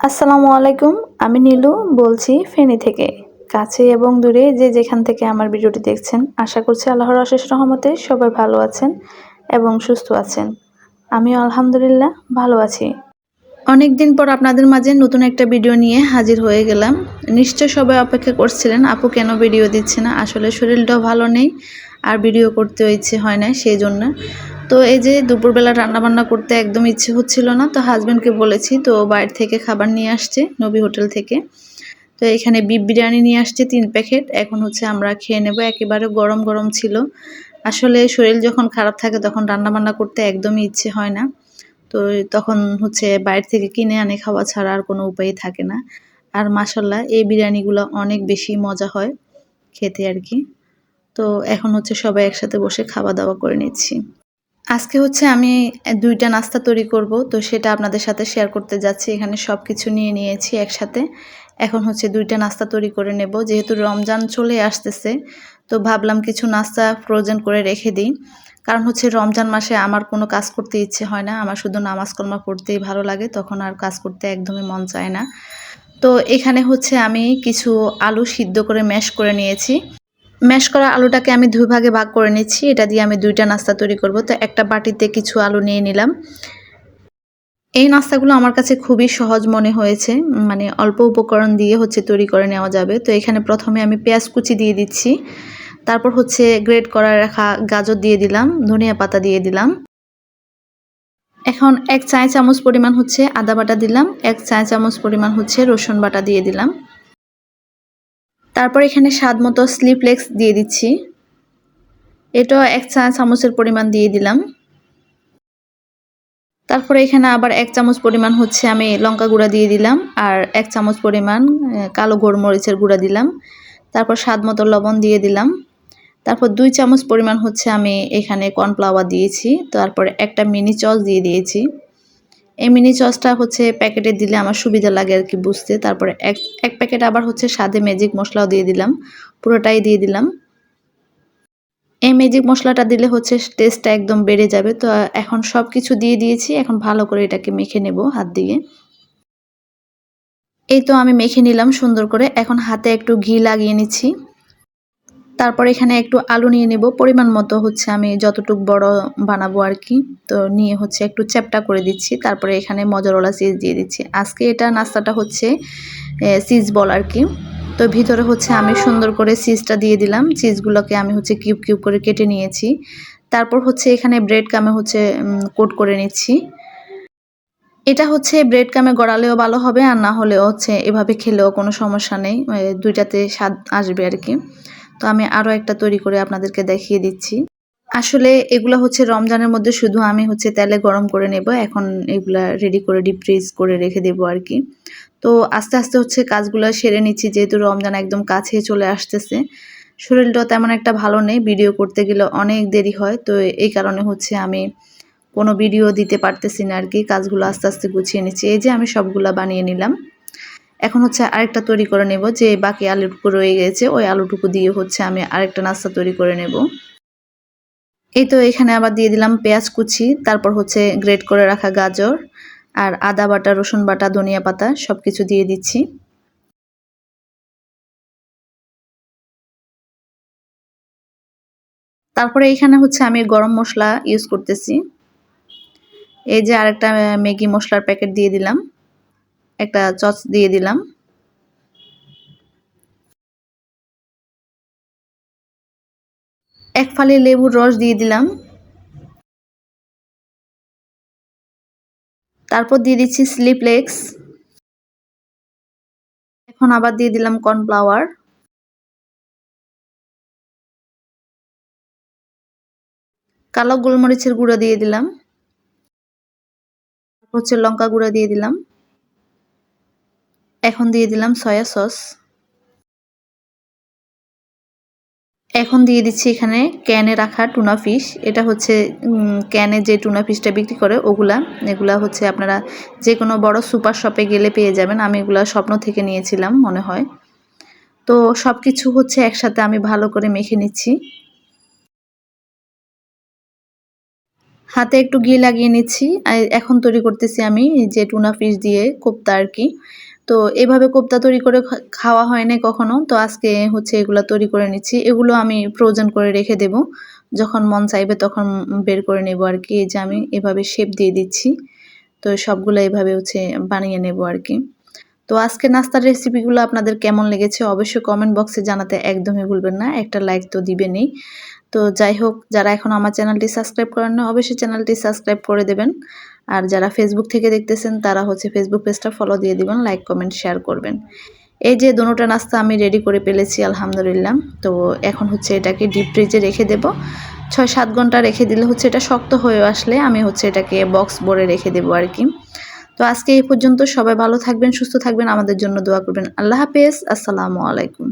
আসসালামু আলাইকুম। আমি নীলু বলছি ফেনী থেকে। কাছে এবং দূরে যে যেখান থেকে আমার ভিডিওটি দেখছেন, আশা করছি আল্লাহর অশেষ রহমতে সবাই ভালো আছেন এবং সুস্থ আছেন। আমিও আলহামদুলিল্লাহ ভালো আছি। অনেকদিন পর আপনাদের মাঝে নতুন একটা ভিডিও নিয়ে হাজির হয়ে গেলাম। নিশ্চয় সবাই অপেক্ষা করছিলেন আপু কেন ভিডিও দিচ্ছে না। আসলে শরীরটাও ভালো নেই আর ভিডিও করতেও ইচ্ছে হয় না, সেই জন্য। তো এই যে দুপুরবেলা রান্নাবান্না করতে একদম ইচ্ছে হচ্ছিল না, তো হাজব্যান্ডকে বলেছি, তো বাইরে থেকে খাবার নিয়ে আসছে নবী হোটেল থেকে। তো এখানে বিফ বিরিয়ানি নিয়ে আসছে 3 প্যাকেট। এখন হচ্ছে আমরা খেয়ে নেব। একেবারে গরম গরম ছিল। আসলে শরীর যখন খারাপ থাকে তখন রান্নাবান্না করতে একদমই ইচ্ছে হয় না। তো তখন হচ্ছে বাইরে থেকে কিনে আনে খাওয়া ছাড়া আর কোনো উপায়ই থাকে না। আর মাশাআল্লাহ এই বিরিয়ানিগুলো অনেক বেশি মজা হয় খেতে আর কি। তো এখন হচ্ছে সবাই একসাথে বসে খাওয়া-দাওয়া করে নিচ্ছি। আজকে হচ্ছে আমি 2টা নাস্তা তৈরি করব, তো সেটা আপনাদের সাথে শেয়ার করতে যাচ্ছি। এখানে সবকিছু নিয়ে নিয়েছি একসাথে। এখন হচ্ছে 2টা নাস্তা তৈরি করে নেব। যেহেতু রমজান চলে আসতেছে, তো ভাবলাম কিছু নাস্তা ফ্রোজেন করে রেখে দিই। কারণ হচ্ছে রমজান মাসে আমার কোনো কাজ করতে ইচ্ছে হয় না। আমার শুধু নামাজ কালামা পড়তেই ভালো লাগে। তখন আর কাজ করতে একদমই মন চায় না। তো এখানে হচ্ছে আমি কিছু আলু সিদ্ধ করে ম্যাশ করে নিয়েছি। ম্যাশ করা আলুটাকে আমি 2 ভাগে ভাগ করে নিচ্ছি। এটা দিয়ে আমি 2টা নাস্তা তৈরি করব। তো একটা বাটিতে কিছু আলু নিয়ে নিলাম। এই নাস্তাগুলো আমার কাছে খুবই সহজ মনে হয়েছে। মানে অল্প উপকরণ দিয়ে হচ্ছে তৈরি করে নেওয়া যাবে। তো এখানে প্রথমে আমি পেঁয়াজ কুচি দিয়ে দিচ্ছি। তারপর হচ্ছে গ্রেট করা রাখা গাজর দিয়ে দিলাম, ধনিয়া পাতা দিয়ে দিলাম। এখন 1 চা চামচ পরিমাণ হচ্ছে আদা বাটা দিলাম, 1 চা চামচ পরিমাণ হচ্ছে রসুন বাটা দিয়ে দিলাম। তারপর এখানে স্বাদমতো চিলি ফ্লেক্স দিয়ে দিচ্ছি। এটাও 1 চা চামচের পরিমাণ দিয়ে দিলাম। তারপরে এখানে আবার 1 চামচ পরিমাণ হচ্ছে আমি লঙ্কা গুঁড়া দিয়ে দিলাম আর 1 চামচ পরিমাণ কালো গোলমরিচের গুঁড়া দিলাম। তারপর স্বাদমতো লবণ দিয়ে দিলাম। তারপর 2 চামচ পরিমাণ হচ্ছে আমি এখানে কর্নফ্লাওয়ার দিয়েছি। তারপরে একটা মিনি সস দিয়ে দিয়েছি। এই মিনি সসটা হচ্ছে প্যাকেটে দিলে আমার সুবিধা লাগে আর কি বুঝতে। তারপরে এক প্যাকেট আবার হচ্ছে স্বাদে ম্যাজিক মশলাও দিয়ে দিলাম। পুরোটাই দিয়ে দিলাম। এই ম্যাজিক মশলাটা দিলে হচ্ছে টেস্টটা একদম বেড়ে যাবে। তো এখন সবকিছু দিয়ে দিয়েছি। এখন ভালো করে এটাকে মেখে নেব হাত দিয়ে। এই তো আমি মেখে নিলাম সুন্দর করে। এখন হাতে একটু ঘি লাগিয়ে নিচ্ছি। তারপর এখানে একটু আলু নিয়ে নেব। পরিমাণ মতো হচ্ছে আমি যতটুক বড় বানাবো আর কি। তো নিয়ে হচ্ছে একটু চ্যাপ্টা করে দিচ্ছি। তারপরে এখানে মজারোলা চিজ দিয়ে দিচ্ছি। আজকে এটা নাস্তাটা হচ্ছে চিজ বল আর কি। তো ভিতরে হচ্ছে আমি সুন্দর করে চিজটা দিয়ে দিলাম। চিজগুলোকে আমি হচ্ছে কিউব কিউব করে কেটে নিয়েছি। তারপর হচ্ছে এখানে ব্রেড কামে হচ্ছে কোট করে নিচ্ছি। এটা হচ্ছে ব্রেড কামে গড়ালেও ভালো হবে আর না হলেও হচ্ছে এভাবে খেলেও কোনো সমস্যা নেই। 2টাতে স্বাদ আসবে আর কি। তো আমি আরও একটা তৈরি করে আপনাদেরকে দেখিয়ে দিচ্ছি। আসলে এগুলা হচ্ছে রমজানের মধ্যে শুধু আমি হচ্ছে তেলে গরম করে নেব। এখন এগুলা রেডি করে ডিপ ফ্রিজ করে রেখে দেবো আর কি। তো আস্তে আস্তে হচ্ছে কাজগুলো সেরে নিচ্ছি, যেহেতু রমজান একদম কাছে চলে আসতেছে। শরীরটাও তেমন একটা ভালো নেই, ভিডিও করতে গেলে অনেক দেরি হয়। তো এই কারণে হচ্ছে আমি কোনো ভিডিও দিতে পারতেছি না আর কি। কাজগুলো আস্তে আস্তে গুছিয়ে নিচ্ছি। এই যে আমি সবগুলা বানিয়ে নিলাম। এখন হচ্ছে আরেকটা তৈরি করে নেব। যে বাকি আলুটুকু রয়ে গেছে ওই আলুটুকু দিয়ে হচ্ছে আমি আরেকটা নাস্তা তৈরি করে নেব। এই তো এখানে আবার দিয়ে দিলাম পেঁয়াজ কুচি, তারপর হচ্ছে গ্রেট করে রাখা গাজর আর আদা বাটা, রসুন বাটা, ধনিয়া পাতা সবকিছু দিয়ে দিচ্ছি। তারপরে এখানে হচ্ছে আমি গরম মশলা ইউজ করতেছি। এই যে আরেকটা ম্যাগি মশলার প্যাকেট দিয়ে দিলাম, একটা চচ দিয়ে দিলাম। এক ফালি লেবুর রস দিয়ে দিলাম। তারপর দিয়ে দিচ্ছি চিলি ফ্লেক্স। এখন আবার দিয়ে দিলাম কর্নফ্লাওয়ার। কালো গোলমরিচের গুঁড়া দিয়ে দিলাম। হচ্ছে লঙ্কা গুঁড়া দিয়ে দিলাম। এখন দিয়ে দিলাম সয়া সস। এখন দিয়ে দিচ্ছি এখানে ক্যানে রাখা টুনা ফিশ। এটা হচ্ছে ক্যানে যে টুনা ফিশটা বিক্রি করে ওগুলা। এগুলা হচ্ছে আপনারা যে কোনো বড় সুপার শপে গেলে পেয়ে যাবেন। আমি এগুলা স্বপ্ন থেকে নিয়েছিলাম মনে হয়। তো সবকিছু হচ্ছে একসাথে আমি ভালো করে মেখে নিচ্ছি। হাতে একটু ঘি লাগিয়ে নিচ্ছি। এখন তৈরি করতেছি আমি যে টুনা ফিশ দিয়ে কোপ্তা আর কি। তো এভাবে কোপ্তা তৈরি করে খাওয়া হয় নাই কখনো। তো আজকে হচ্ছে এগুলা তৈরি করে নিচ্ছি। এগুলো আমি ফ্রোজেন করে রেখে দেব। যখন মন চাইবে তখন বের করে নেব আর কি। এই যে আমি এভাবে শেপ দিয়ে দিচ্ছি। তো সবগুলো এভাবে হচ্ছে বানিয়ে নেব আর কি। তো আজকে নাস্তার রেসিপিগুলো আপনাদের কেমন লেগেছে অবশ্যই কমেন্ট বক্সে জানাতে একদমই ভুলবেন না। একটা লাইক তো দিবেনই। তো যাই হোক, যারা এখনো আমার চ্যানেলটি সাবস্ক্রাইব করেন না অবশ্যই চ্যানেলটি সাবস্ক্রাইব করে দেবেন। আর যারা ফেসবুক থেকে দেখতেছেন তারা হচ্ছে ফেসবুক পেজটা ফলো দিয়ে দিবেন, লাইক কমেন্ট শেয়ার করবেন। এই যে দোনোটা নাস্তা আমি রেডি করে ফেলেছি আলহামদুলিল্লাহ। তো এখন হচ্ছে এটাকে ডিপ ফ্রিজে রেখে দেব। ৬-৭ ঘন্টা রেখে দিলে হচ্ছে এটা শক্ত হয়ে আসলে আমি হচ্ছে এটাকে বক্স ভরে রেখে দেব আর কি। তো আজকে এই পর্যন্ত। সবাই ভালো থাকবেন, সুস্থ থাকবেন, আমাদের জন্য দোয়া করবেন। আল্লাহ হাফেজ, আসসালামু আলাইকুম।